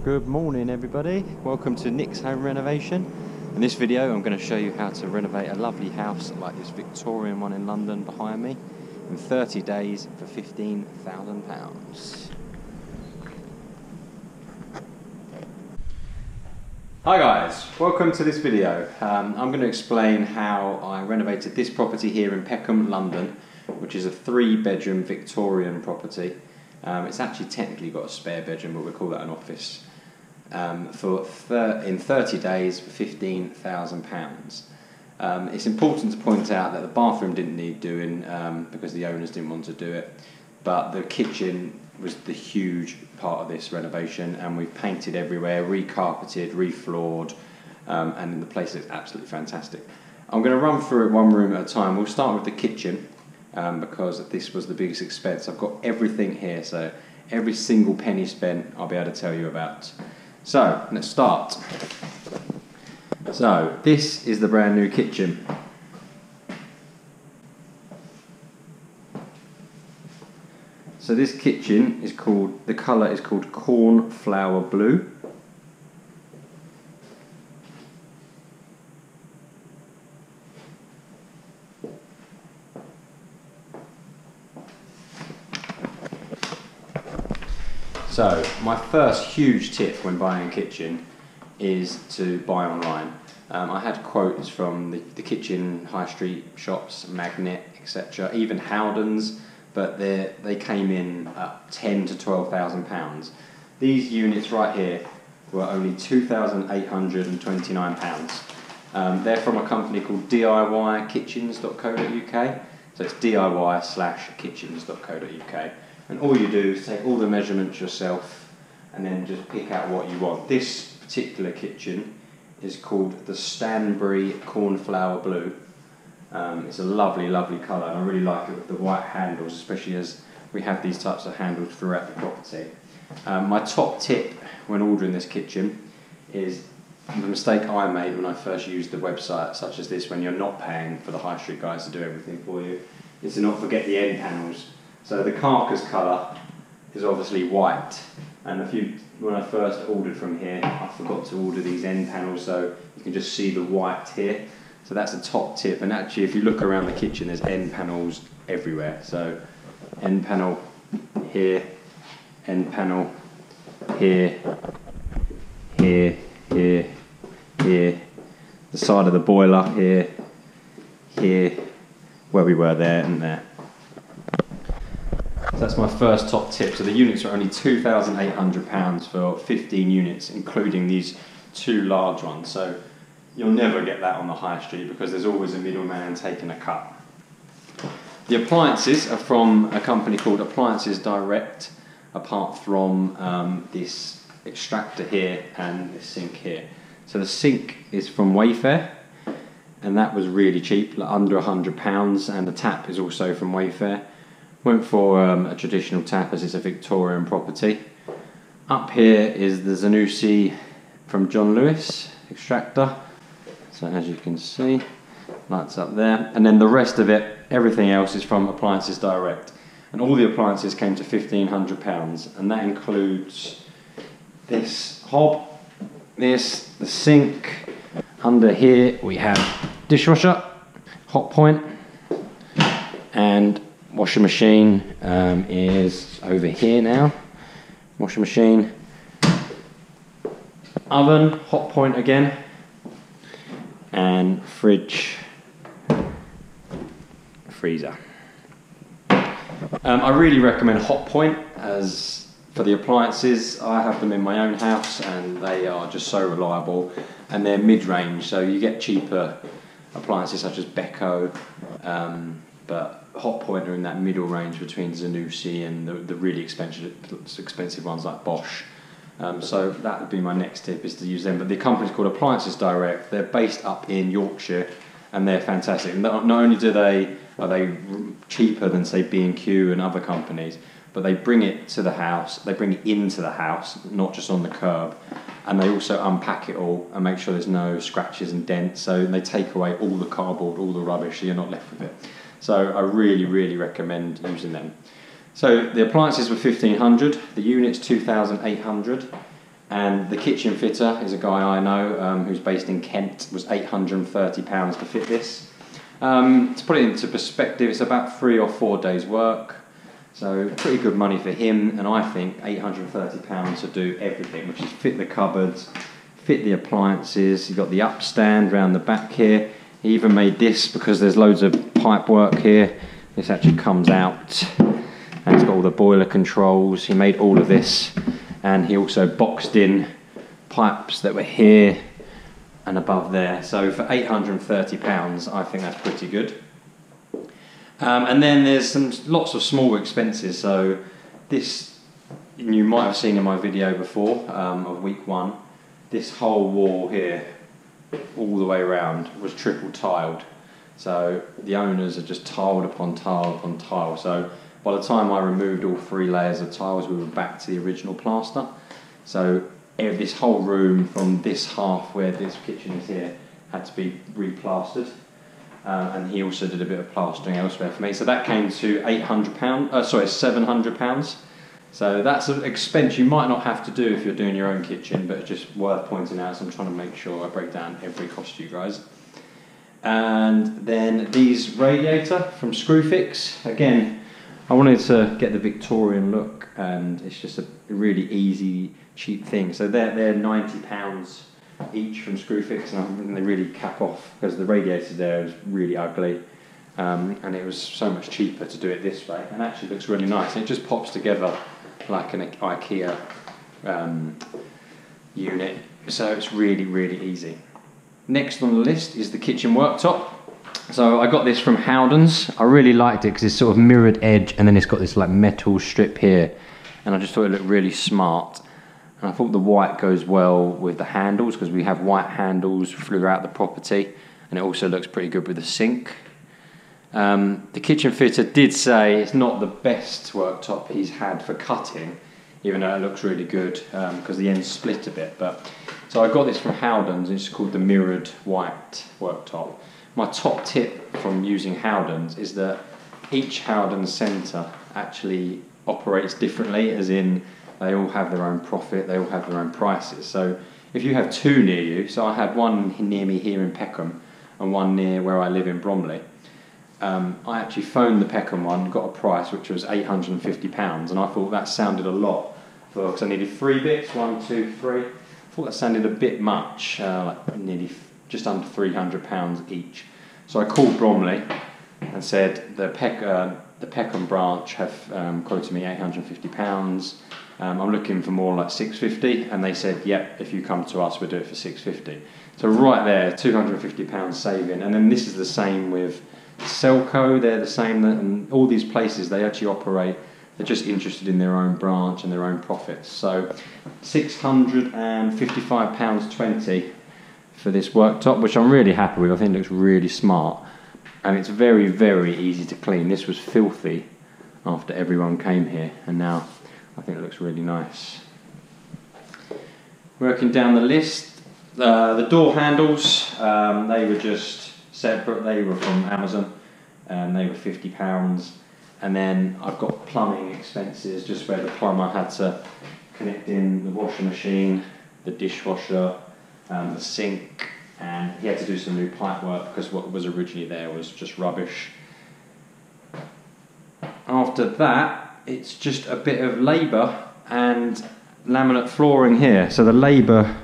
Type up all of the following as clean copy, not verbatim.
Good morning everybody, welcome to Nick's Home Renovation. In this video I'm going to show you how to renovate a lovely house like this Victorian one in London behind me in 30 days for £15,000. Hi guys, welcome to this video. I'm going to explain how I renovated this property here in Peckham, London, which is a 3-bedroom Victorian property. It's actually technically got a spare bedroom, but we'll call that an office. In 30 days for £15,000. It's important to point out that the bathroom didn't need doing because the owners didn't want to do it, but the kitchen was the huge part of this renovation, and we've painted everywhere, recarpeted, refloored, and the place looks absolutely fantastic. I'm going to run through it one room at a time. We'll start with the kitchen because this was the biggest expense. I've got everything here, so every single penny spent I'll be able to tell you about. So let's start. So this is the brand new kitchen. So this kitchen is called, the colour is called cornflower blue. So my first huge tip when buying a kitchen is to buy online. I had quotes from the kitchen high street shops, Magnet, etc., even Howden's, but they came in at £10,000 to £12,000. These units right here were only £2,829. They're from a company called DIYkitchens.co.uk, so it's DIY/kitchens.co.uk. And all you do is take all the measurements yourself and then just pick out what you want. This particular kitchen is called the Stanbury Cornflower Blue. It's a lovely, lovely colour, and I really like it with the white handles, especially as we have these types of handles throughout the property. My top tip when ordering this kitchen is the mistake I made when I first used the website such as this, when you're not paying for the high street guys to do everything for you, is to not forget the end panels. So the carcass colour is obviously white, and when I first ordered from here, I forgot to order these end panels, so you can just see the white here. So that's a top tip, and actually if you look around the kitchen there's end panels everywhere. So end panel here, end panel here, here, here, here, the side of the boiler here, here, where we were there and there. So that's my first top tip. So the units are only £2,800 for 15 units, including these 2 large ones. So you'll never get that on the high street because there's always a middleman taking a cut. The appliances are from a company called Appliances Direct, apart from this extractor here and this sink here. So the sink is from Wayfair, and that was really cheap, like under £100, and the tap is also from Wayfair. Went for a traditional tap as it's a Victorian property. Up here is the Zanussi from John Lewis extractor. So as you can see, lights up there. And then the rest of it, everything else is from Appliances Direct. And all the appliances came to £1,500, and that includes this hob, the sink. Under here we have dishwasher, hot point, and washing machine is over here now. Washing machine, oven, hot point again, and fridge, freezer. I really recommend hot point as for the appliances. I have them in my own house and they are just so reliable, and they're mid-range, so you get cheaper appliances such as Beko, but hot point are in that middle range between Zanussi and the really expensive ones like Bosch. So that would be my next tip, is to use them. But the company's called Appliances Direct. They're based up in Yorkshire, and they're fantastic. Not only are they cheaper than say B&Q and other companies, but they bring it to the house. They bring it into the house, not just on the curb. And they also unpack it all and make sure there's no scratches and dents. So they take away all the cardboard, all the rubbish, so you're not left with it. So I really, really recommend using them. So the appliances were £1,500, the units £2,800. And the kitchen fitter is a guy I know who's based in Kent. It was £830 to fit this. To put it into perspective, it's about 3 or 4 days work. So pretty good money for him, and I think £830 to do everything, which is fit the cupboards, fit the appliances. You've got the upstand round the back here. He even made this because there's loads of pipe work here. This actually comes out, and it's got all the boiler controls. He made all of this, and he also boxed in pipes that were here and above there. So for £830, I think that's pretty good. And then there's lots of small expenses. So this, you might have seen in my video before of week 1. This whole wall here, all the way around, was triple tiled. So the owners are just tiled upon tile upon tile. So by the time I removed all 3 layers of tiles, we were back to the original plaster. So this whole room from this half where this kitchen is here had to be replastered. And he also did a bit of plastering elsewhere for me. So that came to £700. So that's an expense you might not have to do if you're doing your own kitchen, but it's just worth pointing out, so I'm trying to make sure I break down every cost to you guys. And then these radiator from Screwfix. Again, I wanted to get the Victorian look, and it's just a really easy, cheap thing. So they're £90 each from Screwfix, and they really cap off because the radiator there is really ugly, and it was so much cheaper to do it this way, and actually looks really nice, and it just pops together like an IKEA unit, so it's really, really easy. Next on the list is the kitchen worktop. So I got this from Howden's. I really liked it because it's sort of mirrored edge, and then it's got this like metal strip here, and I just thought it looked really smart. And I thought the white goes well with the handles because we have white handles throughout the property, and it also looks pretty good with the sink. The kitchen fitter did say it's not the best worktop he's had for cutting, even though it looks really good because the ends split a bit. So I got this from Howden's. It's called the mirrored white worktop. My top tip from using Howden's is that each Howden's centre actually operates differently, as in they all have their own profit, they all have their own prices. So if you have 2 near you, so I had one near me here in Peckham and one near where I live in Bromley. I actually phoned the Peckham one, got a price which was £850, and I thought that sounded a lot because I needed 3 bits, 1, 2, 3. I thought that sounded a bit much, like nearly just under £300 each. So I called Bromley and said the Peckham branch have quoted me £850. I'm looking for more like £650, and they said, yep, if you come to us, we'll do it for £650. So right there, £250 saving. And then this is the same with Selco. They're the same, and all these places, they actually operate, they're just interested in their own branch and their own profits. So £655.20 for this worktop, which I'm really happy with. I think it looks really smart, and it's very, very easy to clean. This was filthy after everyone came here, and now I think it looks really nice. Working down the list, the door handles, they were just separate. They were from Amazon, and they were £50. And then I've got plumbing expenses, just where the plumber had to connect in the washing machine, the dishwasher, the sink, and he had to do some new pipe work because what was originally there was just rubbish. After that, it's just a bit of labour and laminate flooring here. So the labour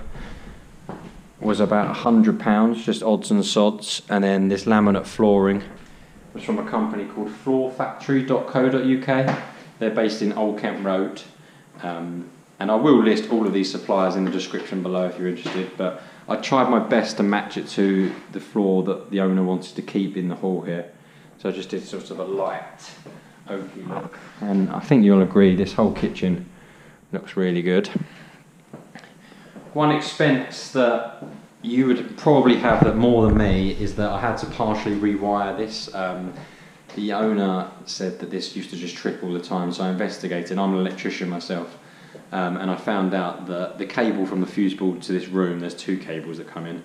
was about £100, just odds and sods, and then this laminate flooring was from a company called floorfactory.co.uk. They're based in Old Kent Road, and I will list all of these suppliers in the description below if you're interested, but I tried my best to match it to the floor that the owner wanted to keep in the hall here. So I just did sort of a light oaky look, and I think you'll agree this whole kitchen looks really good. One expense that you would probably have that more than me is that I had to partially rewire this. The owner said that this used to just trip all the time, so I investigated. I'm an electrician myself, and I found out that the cable from the fuse board to this room, there's 2 cables that come in,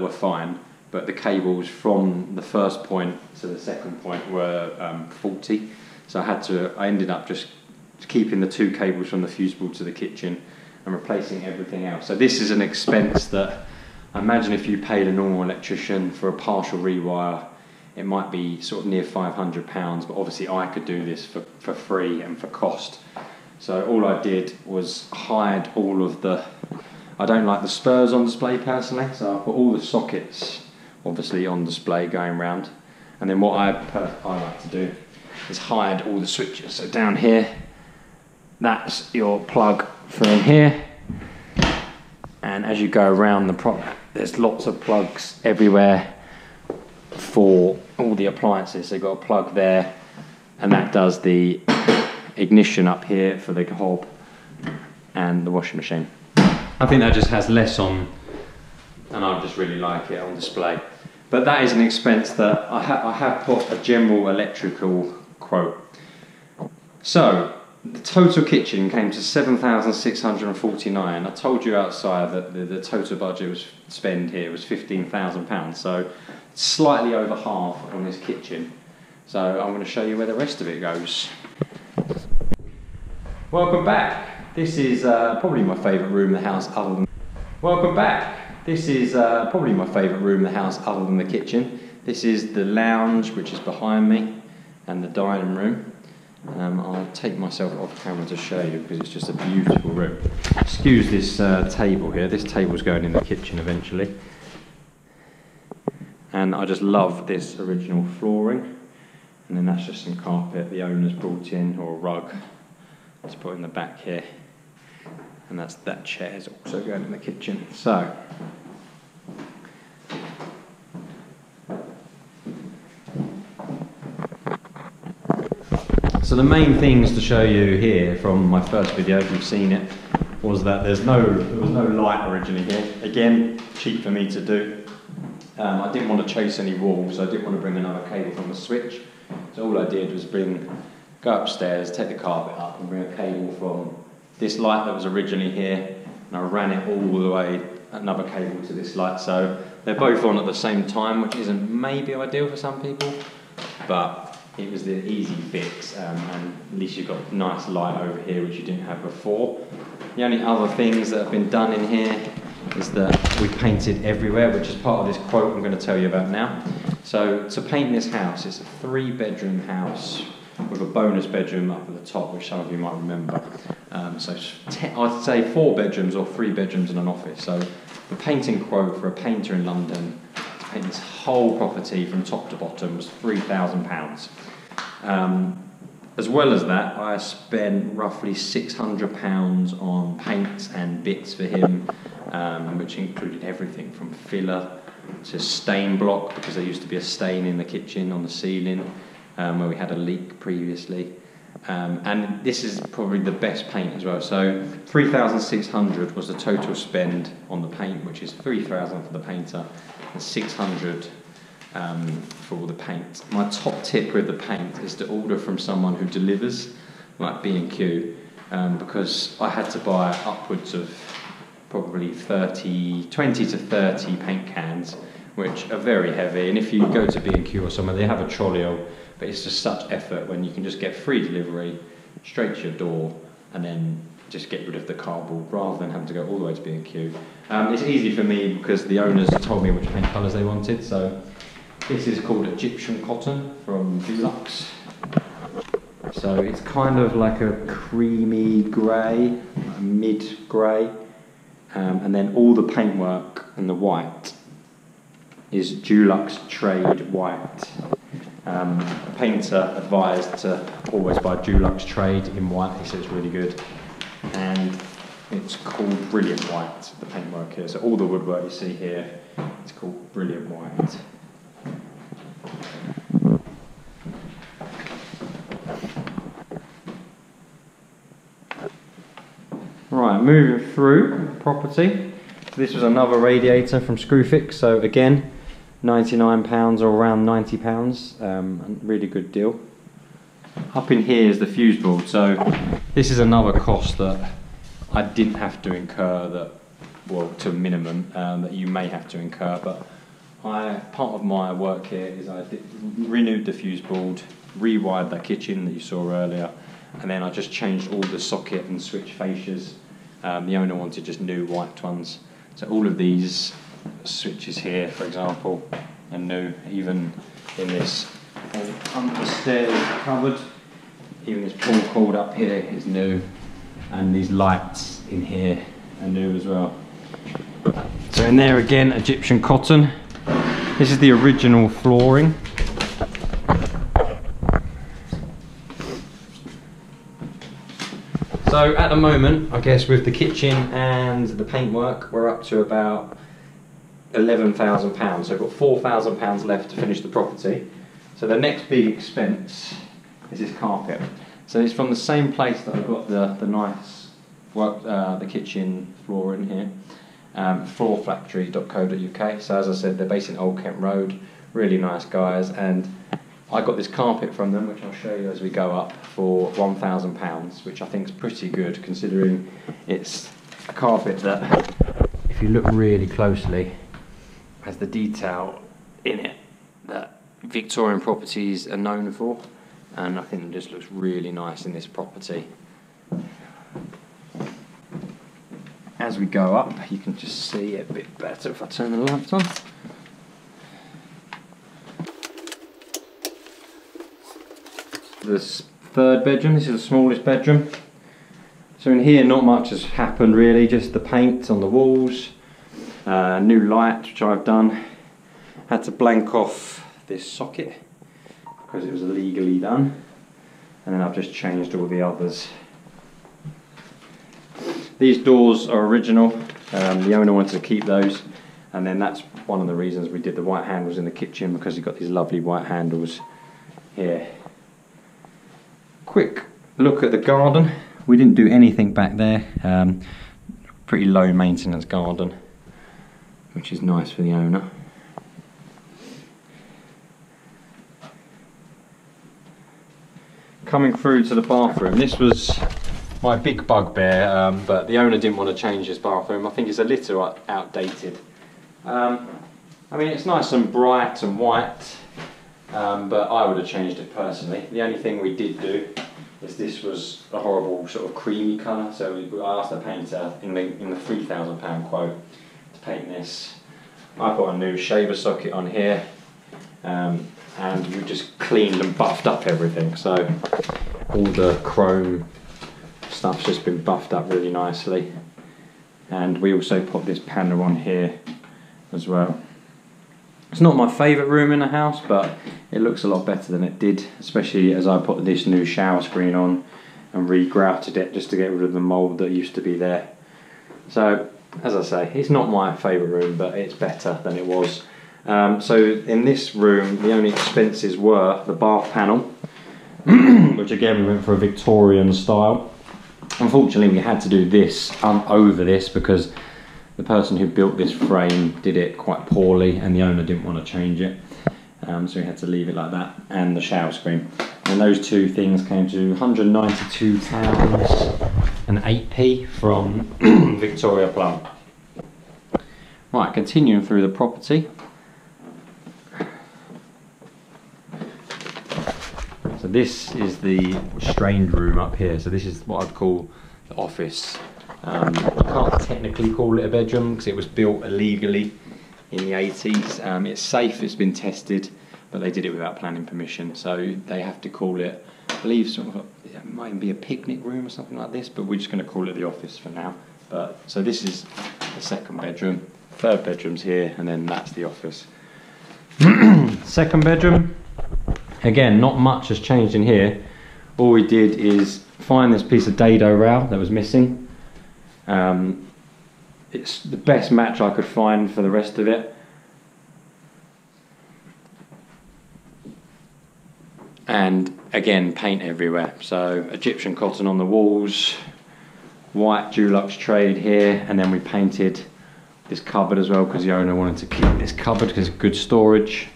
were fine, but the cables from the first point to the second point were faulty. So I ended up just keeping the 2 cables from the fuse board to the kitchen, and replacing everything else. So this is an expense that, I imagine if you paid a normal electrician for a partial rewire, it might be sort of near £500, but obviously I could do this for free and for cost. So all I did was hide all of the, I don't like the spurs on display personally, so I put all the sockets obviously on display going round. And then what I like to do is hide all the switches. So down here, that's your plug for in here. And as you go around the prop, there's lots of plugs everywhere for all the appliances. So you've got a plug there, and that does the ignition up here for the hob and the washing machine. I think that just has less on, and I just really like it on display. But that is an expense that I have put a general electrical quote. So the total kitchen came to £7,649. I told you outside that the total budget was spend here was £15,000. So slightly over half on this kitchen. So I'm going to show you where the rest of it goes. Welcome back. This is probably my favourite room in the house other than... Welcome back. This is probably my favourite room in the house other than the kitchen. This is the lounge, which is behind me, and the dining room. I'll take myself off camera to show you because it's just a beautiful room. Excuse this table here. This table's going in the kitchen eventually. And I just love this original flooring. And then that's just some carpet the owner's brought in, or a rug to put in the back here. And that chair is also going in the kitchen. So the main things to show you here from my first video, if you've seen it, was that there was no light originally here. Again, cheap for me to do. I didn't want to chase any walls, so I didn't want to bring another cable from the switch. So all I did was go upstairs, take the carpet up and bring a cable from this light that was originally here, and I ran it all the way, another cable to this light. So they're both on at the same time, which isn't maybe ideal for some people, but it was the easy fix, and at least you've got nice light over here, which you didn't have before. The only other things that have been done in here is that we painted everywhere, which is part of this quote I'm going to tell you about now. So to paint this house, it's a 3-bedroom house with a bonus bedroom up at the top, which some of you might remember. So I'd say 4 bedrooms or 3 bedrooms and an office. So the painting quote for a painter in London to paint this whole property from top to bottom was £3,000. As well as that, I spent roughly £600 on paints and bits for him, which included everything from filler to stain block, because there used to be a stain in the kitchen on the ceiling where we had a leak previously. And this is probably the best paint as well. So £3,600 was the total spend on the paint, which is £3,000 for the painter and £600 for all the paint. My top tip with the paint is to order from someone who delivers, like B&Q, because I had to buy upwards of probably 20 to 30 paint cans, which are very heavy. And if you go to B&Q or somewhere, they have a trolley, but it's just such effort when you can just get free delivery straight to your door and then just get rid of the cardboard rather than having to go all the way to B&Q. It's easy for me because the owners told me which paint colours they wanted. So this is called Egyptian cotton from Dulux. So it's kind of like a creamy grey, a mid-grey, and then all the paintwork and the white is Dulux Trade White. A painter advised to always buy Dulux Trade in white. He said it's really good, and it's called Brilliant White, the paintwork here. So all the woodwork you see here, it's called Brilliant White. Right, moving through the property. So this was another radiator from Screwfix. So again, £99 or around £90, a really good deal. Up in here is the fuse board. So this is another cost that I didn't have to incur, to a minimum, that you may have to incur. But part of my work here is I renewed the fuse board, rewired that kitchen that you saw earlier, and then I just changed all the socket and switch fascias The owner wanted just new white ones. So all of these switches here, for example, are new. Even in this under the stairs cupboard, even this pull cord up here is new, and these lights in here are new as well. So in there again, Egyptian cotton. This is the original flooring. So at the moment, I guess with the kitchen and the paintwork, we're up to about £11,000. So I've got £4,000 left to finish the property. So the next big expense is this carpet. So it's from the same place that I've got the nice work, the kitchen floor in here, floorfactory.co.uk. So as I said, they're based in Old Kent Road, really nice guys, and I got this carpet from them, which I'll show you as we go up, for £1,000, which I think is pretty good considering it's a carpet that, if you look really closely, has the detail in it that Victorian properties are known for, and I think it just looks really nice in this property. As we go up, you can just see it a bit better if I turn the lights on. This third bedroom, this is the smallest bedroom. So in here not much has happened really, just the paint on the walls, new light which I've done. Had to blank off this socket because it was illegally done, and then I've just changed all the others. These doors are original, the owner wanted to keep those, and then that's one of the reasons we did the white handles in the kitchen, because you've got these lovely white handles here. Quick look at the garden. We didn't do anything back there. Pretty low maintenance garden, which is nice for the owner. Coming through to the bathroom, this was my big bugbear, but the owner didn't want to change his bathroom. I think it's a little outdated. I mean, it's nice and bright and white, but I would have changed it personally. The only thing we did do is this was a horrible sort of creamy colour, so I asked the painter in the £3,000 quote to paint this. I put a new shaver socket on here, and we just cleaned and buffed up everything, so all the chrome stuff's just been buffed up really nicely, and we also put this panel on here as well. It's not my favourite room in the house, but it looks a lot better than it did, especially as I put this new shower screen on and re-grouted it just to get rid of the mould that used to be there. So, as I say, it's not my favourite room, but it's better than it was. So in this room, the only expenses were the bath panel, which again we went for a Victorian style. Unfortunately, we had to do this over this because the person who built this frame did it quite poorly, and the owner didn't want to change it, so we had to leave it like that, and the shower screen. And those two things came to £192 and 8p from Victoria Plum. Right, continuing through the property. So this is the strange room up here. So this is what I'd call the office. You can't technically call it a bedroom because it was built illegally in the 80s. It's safe, it's been tested, but they did it without planning permission. So they have to call it, I believe, sort of it might even be a picnic room or something like this, but we're just going to call it the office for now. But so this is the second bedroom, third bedroom's here, and then that's the office. Second bedroom. Again, not much has changed in here. All we did is find this piece of dado rail that was missing. It's the best match I could find for the rest of it. And again, paint everywhere. So Egyptian cotton on the walls, white Dulux trade here, and then we painted this cupboard as well because the owner wanted to keep this cupboard because it's good storage.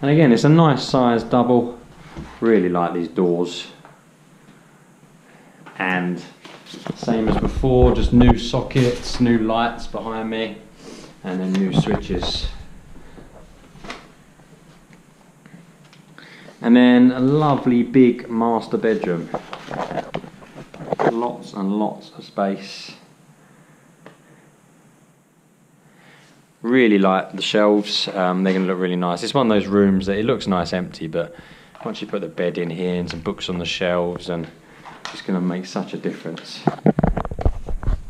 And again, it's a nice size double. Really like these doors. And same as before, just new sockets, new lights behind me, and then new switches. And then a lovely big master bedroom. Lots and lots of space. Really like the shelves. They're going to look really nice. It's one of those rooms that it looks nice empty, but once you put the bed in here and some books on the shelves, and it's going to make such a difference.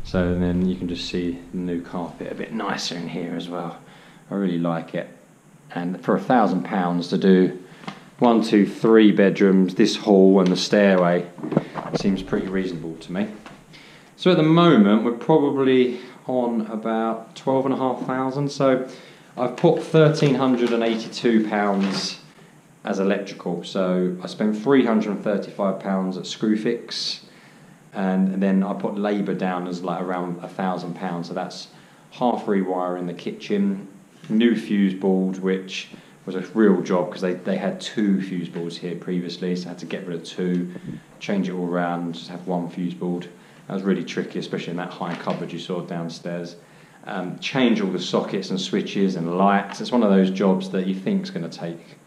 So then you can just see the new carpet a bit nicer in here as well. I really like it. And for £1,000 to do 1, 2, 3 bedrooms, this hall and the stairway seems pretty reasonable to me. So at the moment we're probably on about 12,500. So I've put £1,382 as electrical. So I spent £335 at Screwfix, and then I put labour down as like around £1,000. So that's half rewiring the kitchen, new fuse board, which was a real job because they had 2 fuse boards here previously, so I had to get rid of 2, change it all around, just have 1 fuse board. That was really tricky, especially in that high cupboard you saw downstairs. Change all the sockets and switches and lights. It's one of those jobs that you think is going to take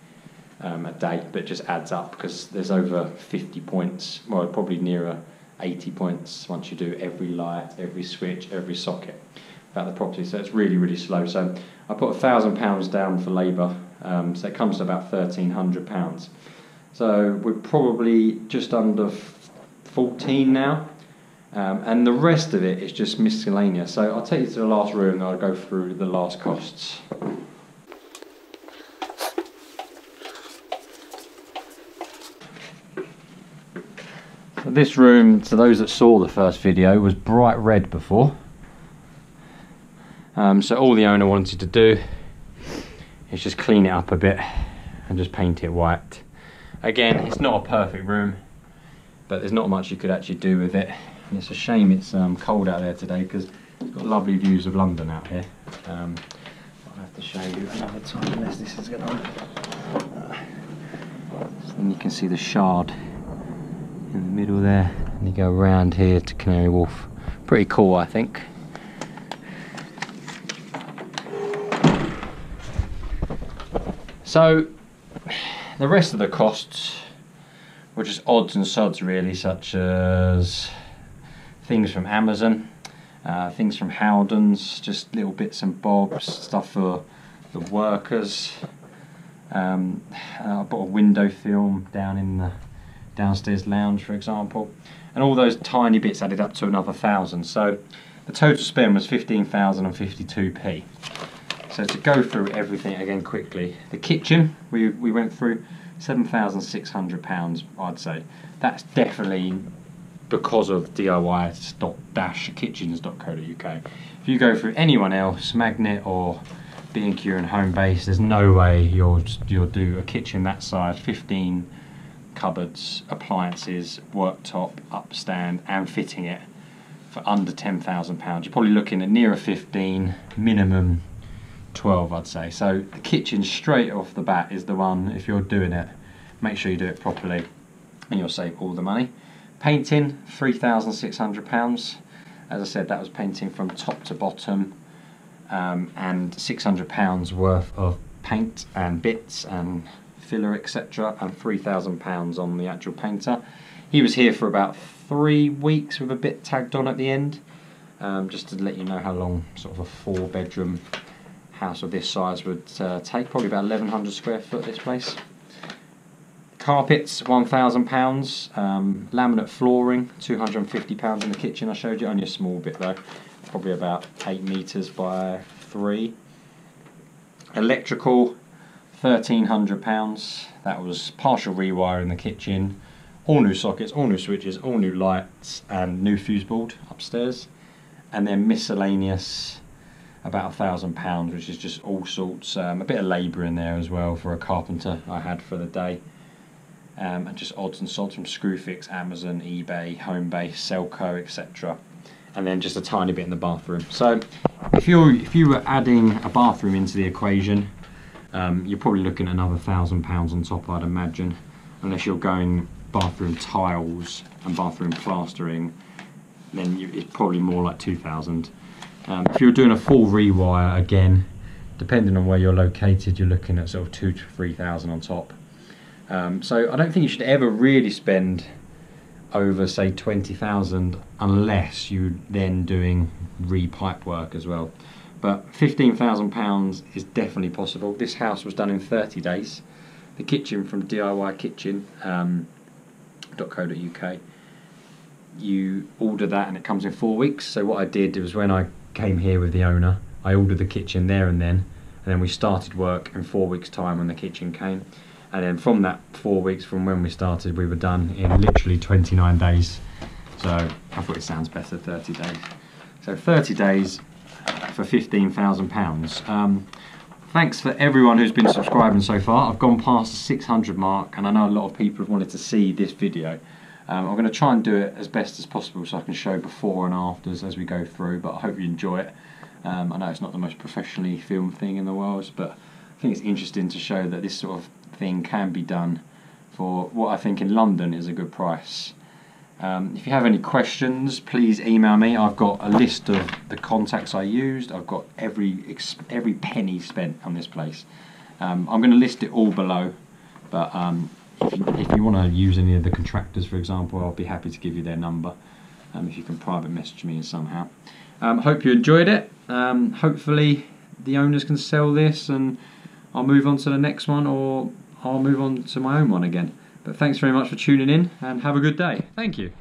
a day, but it just adds up because there's over 50 points, well probably nearer 80 points once you do every light, every switch, every socket about the property. So it's really, really slow. So I put £1,000 down for labour, so it comes to about £1,300. So we're probably just under 14 now, and the rest of it is just miscellaneous. So I'll take you to the last room and I'll go through the last costs. So this room, to those that saw the first video, was bright red before. So all the owner wanted to do is just clean it up a bit and just paint it white. Again, it's not a perfect room, but there's not much you could actually do with it. And it's a shame it's cold out there today because it's got lovely views of London out here. I'll have to show you another time unless this is going on. And you can see the Shard in the middle there, and you go around here to Canary Wharf. Pretty cool, I think. So the rest of the costs were just odds and sods really, such as things from Amazon, things from Howdens, just little bits and bobs, stuff for the workers. I bought a window film down in the downstairs lounge, for example, and all those tiny bits added up to another 1,000. So the total spend was 15,052p. So to go through everything again quickly, the kitchen we went through £7,600, I'd say. That's definitely because of DIY-kitchens.co.uk. If you go through anyone else, Magnet or B&Q and Homebase, there's no way you'll do a kitchen that size, 15 cupboards, appliances, worktop, upstand and fitting it for under £10,000. You're probably looking at nearer 15, minimum 12 I'd say. So the kitchen straight off the bat is the one, if you're doing it, make sure you do it properly and you'll save all the money. Painting, £3,600. As I said, that was painting from top to bottom, and £600 worth of paint and bits and filler, etc., and £3,000 on the actual painter. He was here for about 3 weeks with a bit tagged on at the end, just to let you know how long sort of a 4-bedroom house of this size would take. Probably about 1,100 square foot, this place. Carpets, £1,000. Laminate flooring, £250 in the kitchen. I showed you, only a small bit though, probably about 8 metres by 3. Electrical, £1,300. That was partial rewire in the kitchen, all new sockets, all new switches, all new lights and new fuse board upstairs. And then miscellaneous, about £1,000, which is just all sorts, a bit of labour in there as well for a carpenter I had for the day, and just odds and sods from Screwfix, Amazon, eBay, Homebase, Selco, etc. And then just a tiny bit in the bathroom. So if you were adding a bathroom into the equation, you're probably looking at another £1,000 on top, I'd imagine, unless you're going bathroom tiles and bathroom plastering, then it's probably more like 2,000. If you're doing a full rewire, again, depending on where you're located, you're looking at sort of 2,000 to 3,000 on top. So I don't think you should ever really spend over, say, 20,000 unless you're then doing re-pipe work as well. but £15,000 is definitely possible. This house was done in 30 days. The kitchen from DIYkitchen.co.uk, you order that and it comes in 4 weeks. So what I did was, when I came here with the owner, I ordered the kitchen there and then we started work in 4 weeks time when the kitchen came. And then from that 4 weeks from when we started, we were done in literally 29 days. So I thought it sounds better, 30 days. So 30 days for £15,000. Thanks for everyone who's been subscribing so far. I've gone past the 600 mark, and I know a lot of people have wanted to see this video. I'm going to try and do it as best as possible so I can show before and afters as we go through, but I hope you enjoy it. I know it's not the most professionally filmed thing in the world, but I think it's interesting to show that this sort of thing can be done for what I think in London is a good price. If you have any questions, please email me. I've got a list of the contacts I used. I've got every penny spent on this place. I'm going to list it all below, but if you want to use any of the contractors, for example, I'll be happy to give you their number if you can private message me somehow. Hope you enjoyed it. Hopefully the owners can sell this and I'll move on to the next one, or I'll move on to my own one again. But thanks very much for tuning in and have a good day. Thank you.